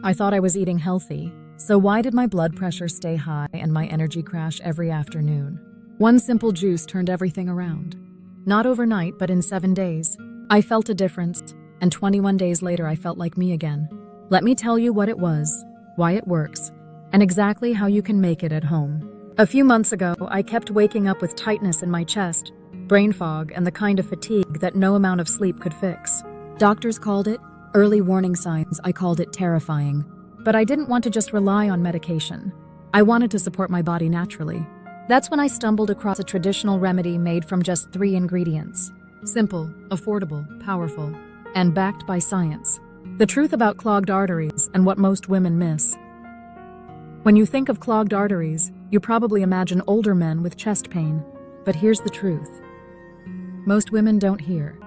I thought I was eating healthy, so why did my blood pressure stay high and my energy crash every afternoon? One simple juice turned everything around. Not overnight, but in 7 days. I felt a difference, and 21 days later I felt like me again. Let me tell you what it was, why it works, and exactly how you can make it at home. A few months ago, I kept waking up with tightness in my chest, brain fog, and the kind of fatigue that no amount of sleep could fix. Doctors called it early warning signs. I called it terrifying. But I didn't want to just rely on medication. I wanted to support my body naturally. That's when I stumbled across a traditional remedy made from just 3 ingredients. Simple, affordable, powerful, and backed by science. The truth about clogged arteries and what most women miss. When you think of clogged arteries, you probably imagine older men with chest pain. But here's the truth. Most women don't hear.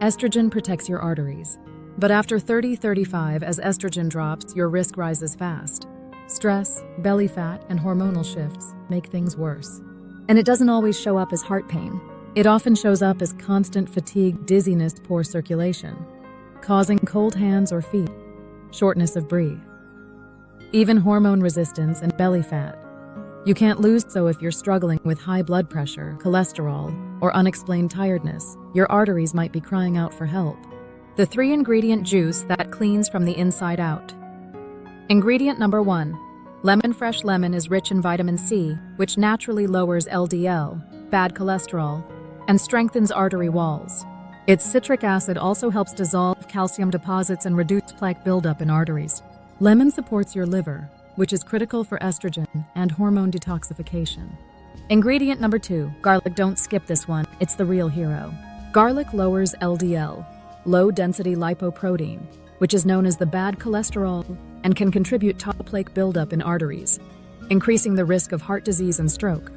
Estrogen protects your arteries. But after 30-35, as estrogen drops, your risk rises fast. Stress, belly fat, and hormonal shifts make things worse. And it doesn't always show up as heart pain. It often shows up as constant fatigue, dizziness, poor circulation, causing cold hands or feet, shortness of breath, even hormone resistance and belly fat. You can't lose. So if you're struggling with high blood pressure, cholesterol, or unexplained tiredness, your arteries might be crying out for help. The 3-ingredient juice that cleans from the inside out. Ingredient number 1. Lemon. Fresh lemon is rich in vitamin C, which naturally lowers LDL, bad cholesterol, and strengthens artery walls. Its citric acid also helps dissolve calcium deposits and reduce plaque buildup in arteries. Lemon supports your liver, which is critical for estrogen and hormone detoxification. Ingredient number 2. Garlic. Don't skip this one, it's the real hero. Garlic lowers LDL, low-density lipoprotein, which is known as the bad cholesterol, and can contribute to plaque buildup in arteries, increasing the risk of heart disease and stroke.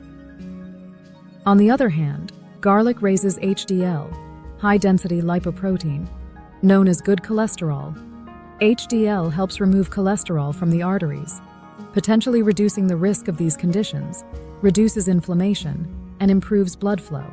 On the other hand, garlic raises HDL, high-density lipoprotein, known as good cholesterol. HDL helps remove cholesterol from the arteries, potentially reducing the risk of these conditions, reduces inflammation, and improves blood flow.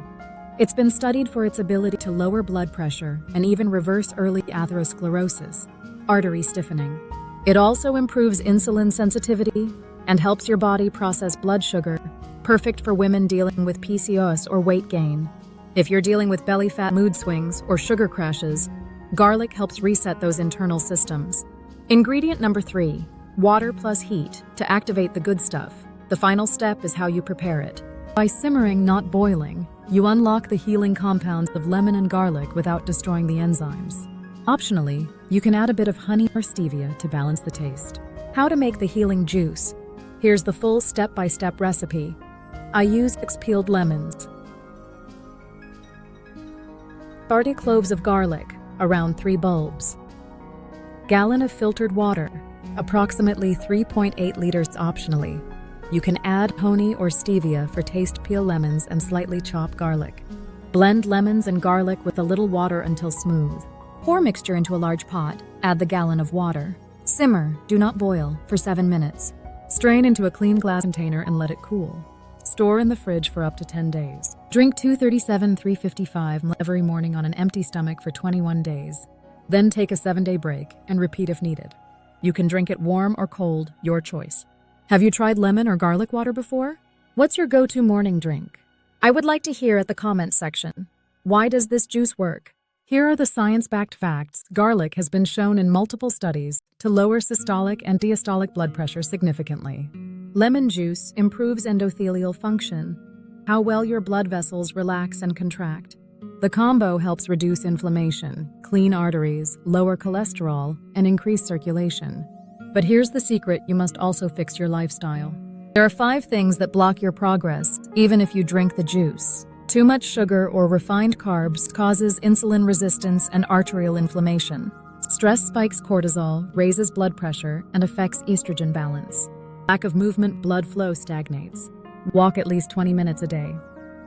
It's been studied for its ability to lower blood pressure and even reverse early atherosclerosis, artery stiffening. It also improves insulin sensitivity and helps your body process blood sugar, perfect for women dealing with PCOS or weight gain. If you're dealing with belly fat, mood swings, or sugar crashes, garlic helps reset those internal systems. Ingredient number 3. Water plus heat to activate the good stuff. The final step is how you prepare it. By simmering, not boiling, you unlock the healing compounds of lemon and garlic without destroying the enzymes. Optionally, you can add a bit of honey or stevia to balance the taste. How to make the healing juice. Here's the full step-by-step recipe. I use 6 peeled lemons, 30 cloves of garlic, around 3 bulbs, gallon of filtered water, approximately 3.8 liters optionally. You can add honey or stevia for taste. Peel lemons and slightly chop garlic. Blend lemons and garlic with a little water until smooth. Pour mixture into a large pot, add the gallon of water. Simmer, do not boil, for 7 minutes. Strain into a clean glass container and let it cool. Store in the fridge for up to 10 days. Drink 237-355 ml every morning on an empty stomach for 21 days. Then take a 7-day break and repeat if needed. You can drink it warm or cold, your choice. Have you tried lemon or garlic water before? What's your go-to morning drink? I would like to hear at the comments section. Why does this juice work? Here are the science-backed facts. Garlic has been shown in multiple studies to lower systolic and diastolic blood pressure significantly. Lemon juice improves endothelial function, how well your blood vessels relax and contract. The combo helps reduce inflammation, clean arteries, lower cholesterol, and increase circulation. But here's the secret: you must also fix your lifestyle. There are 5 things that block your progress, even if you drink the juice. Too much sugar or refined carbs causes insulin resistance and arterial inflammation. Stress spikes cortisol, raises blood pressure, and affects estrogen balance. Lack of movement, blood flow stagnates. Walk at least 20 minutes a day.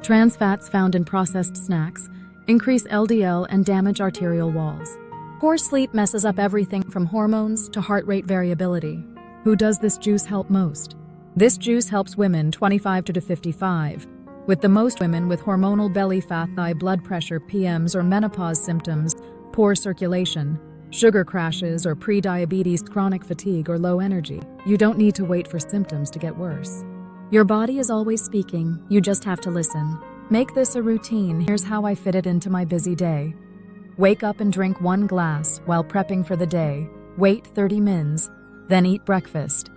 Trans fats found in processed snacks increase LDL and damage arterial walls. Poor sleep messes up everything from hormones to heart rate variability. Who does this juice help most? This juice helps women 25 to 55, with the most women with hormonal belly fat, high blood pressure, PMS or menopause symptoms, poor circulation, sugar crashes, or pre-diabetes, chronic fatigue, or low energy. You don't need to wait for symptoms to get worse. Your body is always speaking, you just have to listen. Make this a routine. Here's how I fit it into my busy day. Wake up and drink 1 glass while prepping for the day. Wait 30 minutes, then eat breakfast.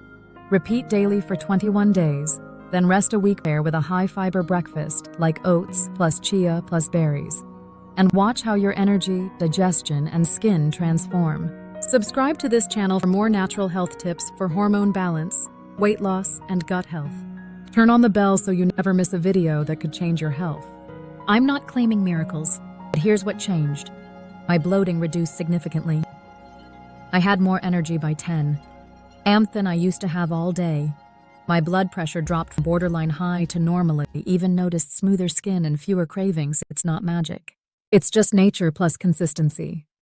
Repeat daily for 21 days, then rest a week there with a high-fiber breakfast like oats plus chia plus berries. And watch how your energy, digestion, and skin transform. Subscribe to this channel for more natural health tips for hormone balance, weight loss, and gut health. Turn on the bell so you never miss a video that could change your health. I'm not claiming miracles, but here's what changed. My bloating reduced significantly. I had more energy by 10 am than I used to have all day. My blood pressure dropped from borderline high to normally, even noticed smoother skin and fewer cravings. It's not magic. It's just nature plus consistency.